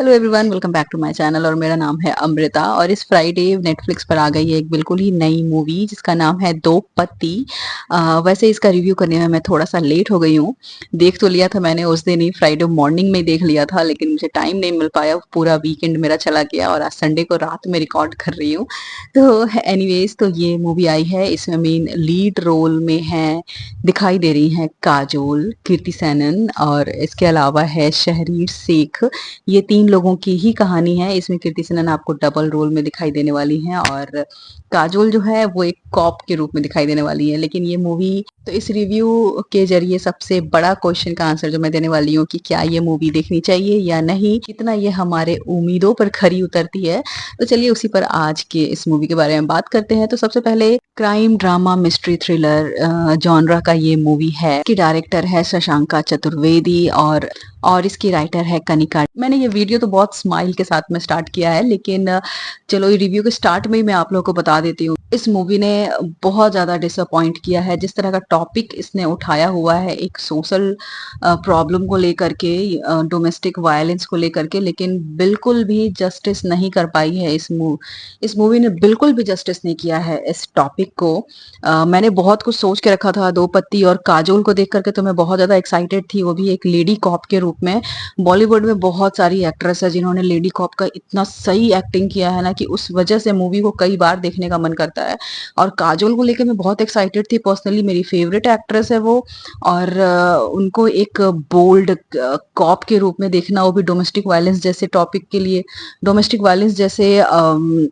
Hello everyone, welcome back to my channel. और मेरा नाम है अमृता। और इस फ्राइडे नेटफ्लिक्स पर आ गई है एक बिल्कुल ही नई मूवी जिसका नाम है दो पत्ती। वैसे इसका रिव्यू करने में मैं थोड़ा सा लेट हो गई हूँ। देख तो लिया था मैंने उस दिन ही, फ्राइडे मॉर्निंग में देख लिया था, लेकिन मुझे टाइम नहीं मिल पाया। पूरा वीकेंड मेरा चला गया और आज संडे को रात में रिकॉर्ड कर रही हूँ। तो एनीवेज, तो ये मूवी आई है, इसमें मेन लीड रोल में है, दिखाई दे रही हैं काजोल, कीर्ति सेनन और इसके अलावा है शहरीर शेख। ये 3 लोगों की ही कहानी है। इसमें कीर्ति सेनन आपको डबल रोल में दिखाई देने वाली हैं और काजोल जो है वो एक कॉप के रूप में दिखाई देने वाली है। लेकिन ये मूवी, तो इस रिव्यू के जरिए सबसे बड़ा क्वेश्चन का आंसर जो मैं देने वाली हूँ कि क्या ये मूवी देखनी चाहिए या नहीं, कितना ये हमारे उम्मीदों पर खरी उतरती है। तो चलिए उसी पर आज के इस मूवी के बारे में बात करते हैं। तो सबसे पहले, crime drama mystery thriller genre का ये मूवी है कि डायरेक्टर है शशांका चतुर्वेदी और इसकी राइटर है कनिका। मैंने ये वीडियो तो बहुत स्माइल के साथ में स्टार्ट किया है, लेकिन चलो ये रिव्यू के स्टार्ट में ही मैं आप लोगों को बता देती हूँ। इस मूवी ने बहुत ज्यादा डिसअपॉइंट किया है। जिस तरह का टॉपिक इसने उठाया हुआ है, एक सोशल प्रॉब्लम को लेकर के, डोमेस्टिक वायलेंस को लेकर के, लेकिन बिल्कुल भी जस्टिस नहीं कर पाई है इस मूवी ने बिल्कुल भी जस्टिस नहीं किया है इस टॉपिक को। मैंने बहुत कुछ सोच के रखा था। दो पत्ती और काजोल को देख करके तो मैं बहुत ज्यादा एक्साइटेड थी, वो भी एक लेडी कॉप के रूप में। बॉलीवुड में बहुत सारी एक्ट्रेस है जिन्होंने लेडी कॉप का इतना सही एक्टिंग किया है ना कि उस वजह से मूवी को कई बार देखने का मन करता है। और काजोल को लेकर मैं बहुत एक्साइटेड थी, पर्सनली मेरी फेवरेट एक्ट्रेस है वो। और उनको एक बोल्ड कॉप के रूप में देखना, वो भी डोमेस्टिक वायलेंस जैसे टॉपिक के लिए, डोमेस्टिक वायलेंस जैसे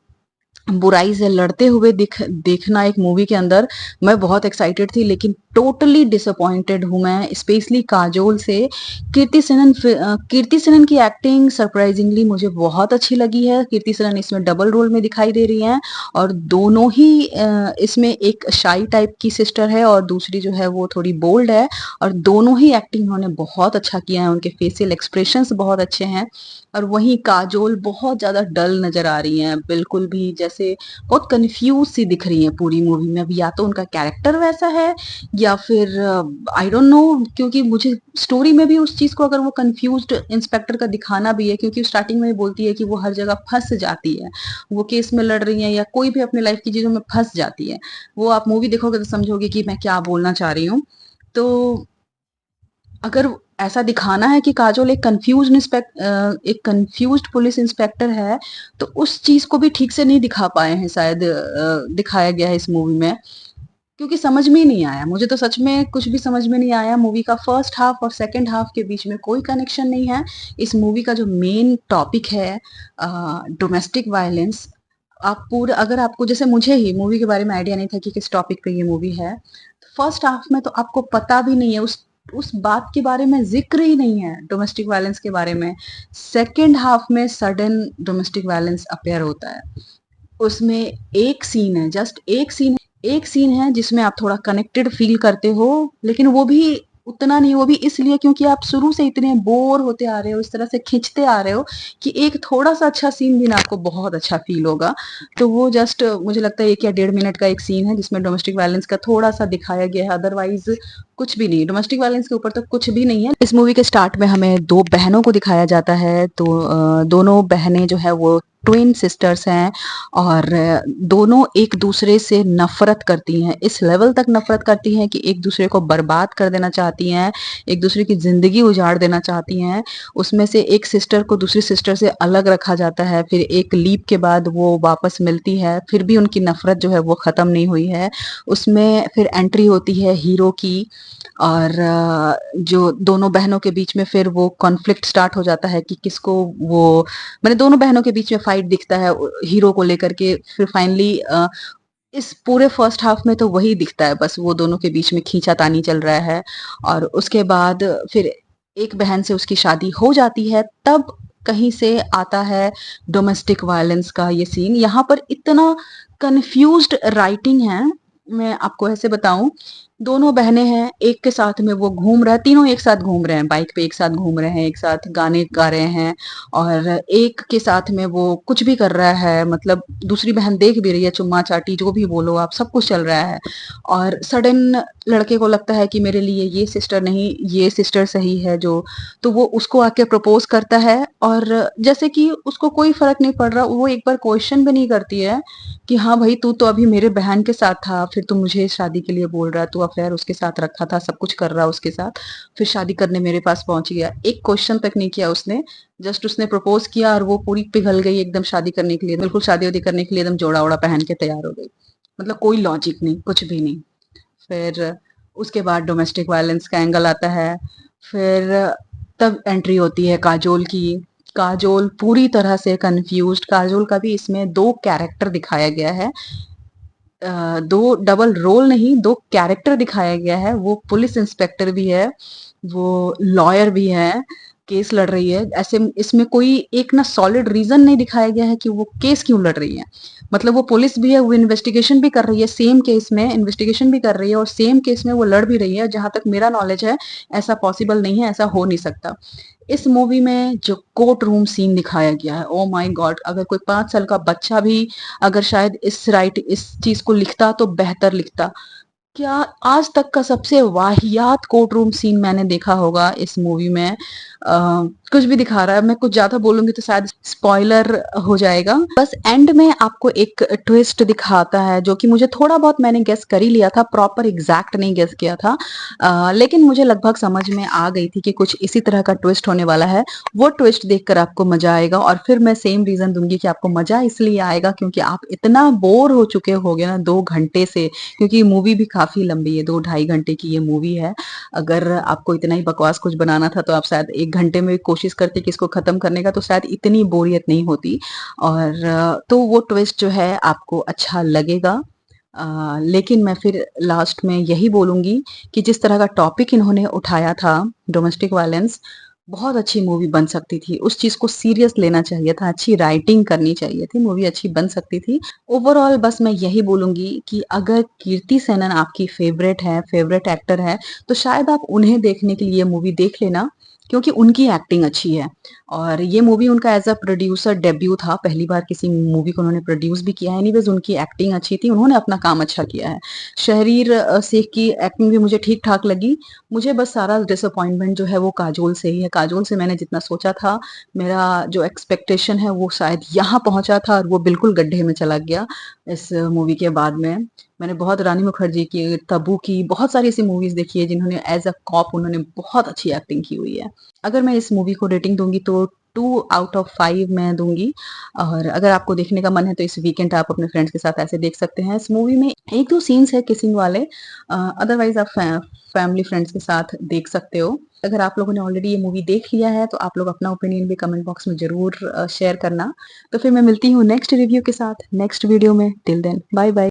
बुराई से लड़ते हुए देखना एक मूवी के अंदर, मैं बहुत एक्साइटेड थी। लेकिन टोटली डिसअपॉइंटेड हूं मैं, स्पेशली काजोल से। कीर्ति सेनन की एक्टिंग सरप्राइजिंगली मुझे बहुत अच्छी लगी है। कीर्ति सेनन इसमें डबल रोल में दिखाई दे रही हैं और दोनों ही इसमें एक शाई टाइप की सिस्टर है और दूसरी जो है वो थोड़ी बोल्ड है। और दोनों ही एक्टिंग उन्होंने बहुत अच्छा किया है, उनके फेशियल एक्सप्रेशंस बहुत अच्छे हैं। और वहीं काजोल बहुत ज्यादा डल नजर आ रही हैं, बिल्कुल भी जैसे बहुत कंफ्यूज सी दिख रही हैं पूरी मूवी में। अब या तो उनका कैरेक्टर वैसा है या फिर आई डोंट नो, क्योंकि मुझे स्टोरी में भी उस चीज को, अगर वो कंफ्यूज्ड इंस्पेक्टर का दिखाना भी है, क्योंकि स्टार्टिंग में बोलती है कि वो हर जगह फंस जाती है, वो केस में लड़ रही है या कोई भी अपने लाइफ की चीजों में फंस जाती है। वो आप मूवी देखोगे तो समझोगे कि मैं क्या बोलना चाह रही हूँ। तो अगर ऐसा दिखाना है कि काजोल एक कंफ्यूज्ड पुलिस इंस्पेक्टर है, तो उस चीज को भी ठीक से नहीं दिखा पाए हैं शायद, दिखाया गया है इस मूवी में। क्योंकि समझ में ही नहीं आया, मुझे तो सच में कुछ भी समझ में नहीं आया। मूवी का फर्स्ट हाफ और सेकंड हाफ के बीच में कोई कनेक्शन नहीं है। इस मूवी का जो मेन टॉपिक है डोमेस्टिक वायलेंस, आप पूरा, अगर आपको, जैसे मुझे ही मूवी के बारे में आइडिया नहीं था कि किस टॉपिक पे ये मूवी है, फर्स्ट हाफ में तो आपको पता भी नहीं है, उस बात के बारे में जिक्र ही नहीं है डोमेस्टिक वायलेंस के बारे में। सेकंड हाफ में सडन डोमेस्टिक वायलेंस अपेयर होता है। उसमें एक सीन है, जस्ट एक सीन है जिसमें आप थोड़ा कनेक्टेड फील करते हो, लेकिन वो भी उतना नहीं। वो भी इसलिए क्योंकि आप शुरू से इतने बोर होते आ रहे हो, इस तरह से खींचते आ रहे हो कि एक थोड़ा सा अच्छा सीन भी ना आपको बहुत अच्छा फील होगा। तो वो जस्ट मुझे लगता है 1 या 1.5 मिनट का एक सीन है जिसमें डोमेस्टिक वायलेंस का थोड़ा सा दिखाया गया है, अदरवाइज कुछ भी नहीं। डोमेस्टिक वायलेंस के ऊपर तो कुछ भी नहीं है। इस मूवी के स्टार्ट में हमें दो बहनों को दिखाया जाता है। तो दोनों बहनें जो है वो ट्विन सिस्टर्स हैं और दोनों एक दूसरे से नफरत करती हैं, इस लेवल तक नफरत करती हैं कि एक दूसरे को बर्बाद कर देना चाहती हैं, एक दूसरे की जिंदगी उजाड़ देना चाहती हैं। उसमें से एक सिस्टर को दूसरी सिस्टर से अलग रखा जाता है, फिर एक लीप के बाद वो वापस मिलती है, फिर भी उनकी नफरत जो है वो खत्म नहीं हुई है। उसमें फिर एंट्री होती है हीरो की और जो दोनों बहनों के बीच में फिर वो कॉन्फ्लिक्ट स्टार्ट हो जाता है कि किसको वो, मैंने दोनों बहनों के बीच में फाइट दिखता है हीरो को लेकर के। फिर फाइनली इस पूरे फर्स्ट हाफ में तो वही दिखता है, बस वो दोनों के बीच में खींचातानी चल रहा है। और उसके बाद फिर एक बहन से उसकी शादी हो जाती है, तब कहीं से आता है डोमेस्टिक वायलेंस का ये सीन। यहाँ पर इतना कंफ्यूज्ड राइटिंग है, मैं आपको ऐसे बताऊं दोनों बहनें हैं, एक के साथ में वो घूम रहा है, तीनों एक साथ घूम रहे हैं, बाइक पे एक साथ घूम रहे हैं, एक साथ गाने गा रहे हैं और एक के साथ में वो कुछ भी कर रहा है, मतलब दूसरी बहन देख भी रही है, चुम्मा-चाटी जो भी बोलो आप, सब कुछ चल रहा है और सडन लड़के को लगता है कि मेरे लिए ये सिस्टर नहीं, ये सिस्टर सही है जो, तो वो उसको आके प्रपोज़ करता है और जैसे कि उसको कोई फ़र्क नहीं पड़ रहा, वो एक बार क्वेश्चन भी नहीं करती है कि हाँ भाई तू तो अभी मेरे बहन के साथ था, फिर तू मुझे शादी के लिए बोल रहा है, तू अफेयर उसके साथ रखा था, सब कुछ कर रहा है उसके साथ, फिर शादी करने मेरे पास पहुंच गया, एक क्वेश्चन तक नहीं किया उसने, जस्ट उसने प्रपोज किया और वो पूरी पिघल गई एकदम शादी करने के लिए, बिल्कुल शादी वादी करने के लिए एकदम जोड़ा ओड़ा पहन के तैयार हो गई, मतलब कोई लॉजिक नहीं, कुछ भी नहीं। फिर उसके बाद डोमेस्टिक वायलेंस का एंगल आता है, फिर तब एंट्री होती है काजोल की। काजोल पूरी तरह से कंफ्यूज्ड, काजोल का भी इसमें 2 कैरेक्टर दिखाया गया है। 2 डबल रोल नहीं, 2 कैरेक्टर दिखाया गया है। वो पुलिस इंस्पेक्टर भी है, वो लॉयर भी है, केस लड़ रही है। ऐसे इसमें कोई एक ना सॉलिड रीज़न नहीं दिखाया गया है कि वो केस क्यों लड़ रही है। मतलब वो पुलिस भी है, वो इन्वेस्टिगेशन भी कर रही है, सेम केस में इन्वेस्टिगेशन भी कर रही है और सेम केस में वो लड़ भी रही है। जहाँ तक मेरा नॉलेज है, ऐसा पॉसिबल नहीं है, ऐसा हो नहीं सकता। इस मूवी में जो कोर्ट रूम सीन दिखाया गया है, ओह माय गॉड! अगर कोई 5 साल का बच्चा भी अगर शायद इस चीज़ को लिखता तो बेहतर लिखता। क्या आज तक का सबसे वाहियात कोर्ट रूम सीन मैंने देखा होगा इस मूवी में। कुछ भी दिखा रहा है, मैं कुछ ज़्यादा बोलूँगी तो शायद स्पॉइलर हो जाएगा। बस एंड में आपको एक ट्विस्ट दिखाता है जो कि मुझे थोड़ा बहुत मैंने गेस कर ही लिया था, प्रॉपर एग्ज़ैक्ट नहीं गेस किया था। लेकिन मुझे लगभग समझ में आ गई थी कि कुछ इसी तरह का ट्विस्ट होने वाला है। वो ट्विस्ट देखकर आपको मज़ा आएगा और फिर मैं सेम रीज़न दूँगी कि आपको मज़ा इसलिए आएगा क्योंकि आप इतना बोर हो चुके होगे ना 2 घंटे से, क्योंकि मूवी भी काफ़ी लंबी है, 2 ढाई घंटे की ये मूवी है। अगर आपको इतना ही बकवास कुछ बनाना था तो आप शायद 1 घंटे में कोशिश करते कि इसको ख़त्म करने का, तो शायद इतनी बोरियत नहीं होती और तो वो ट्विस्ट जो है आपको अच्छा लगेगा। लेकिन मैं फिर लास्ट में यही बोलूँगी कि जिस तरह का टॉपिक इन्होंने उठाया था, डोमेस्टिक वायलेंस, बहुत अच्छी मूवी बन सकती थी। उस चीज़ को सीरियस लेना चाहिए था, अच्छी राइटिंग करनी चाहिए थी, मूवी अच्छी बन सकती थी। ओवरऑल बस मैं यही बोलूँगी कि अगर कीर्ति सेनन आपकी फ़ेवरेट है, फ़ेवरेट एक्टर है, तो शायद आप उन्हें देखने के लिए मूवी देख लेना, क्योंकि उनकी एक्टिंग अच्छी है और ये मूवी उनका एज़ अ प्रोड्यूसर डेब्यू था, पहली बार किसी मूवी को उन्होंने प्रोड्यूस भी किया है। एनीवेज़ उनकी एक्टिंग अच्छी थी, उन्होंने अपना काम अच्छा किया है। शहरीर शेख की एक्टिंग भी मुझे ठीक-ठाक लगी। मुझे बस सारा डिसअपॉइंटमेंट जो है वो काजोल से ही है। काजोल से मैंने जितना सोचा था, मेरा जो एक्सपेक्टेशन है वो शायद यहाँ पहुँचा था और वो बिल्कुल गड्ढे में चला गया इस मूवी के बाद में। मैंने बहुत रानी मुखर्जी की, तब्बू की, बहुत सारी ऐसी मूवीज़ देखी है जिन्होंने एज़ अ कॉप उन्होंने बहुत अच्छी एक्टिंग की हुई है। अगर मैं इस मूवी को रेटिंग दूँगी तो 2 आउट ऑफ 5 मैं दूँगी और अगर आपको देखने का मन है तो इस वीकेंड आप अपने फ्रेंड्स के साथ ऐसे देख सकते हैं। इस मूवी में 1-2 सीन्स है किसिंग वाले, अदरवाइज़ आप फैमिली फ्रेंड्स के साथ देख सकते हो। अगर आप लोगों ने ऑलरेडी ये मूवी देख लिया है तो आप लोग अपना ओपिनियन भी कमेंट बॉक्स में ज़रूर शेयर करना। तो फिर मैं मिलती हूँ नेक्स्ट रिव्यू के साथ, नेक्स्ट वीडियो में। Till then bye bye.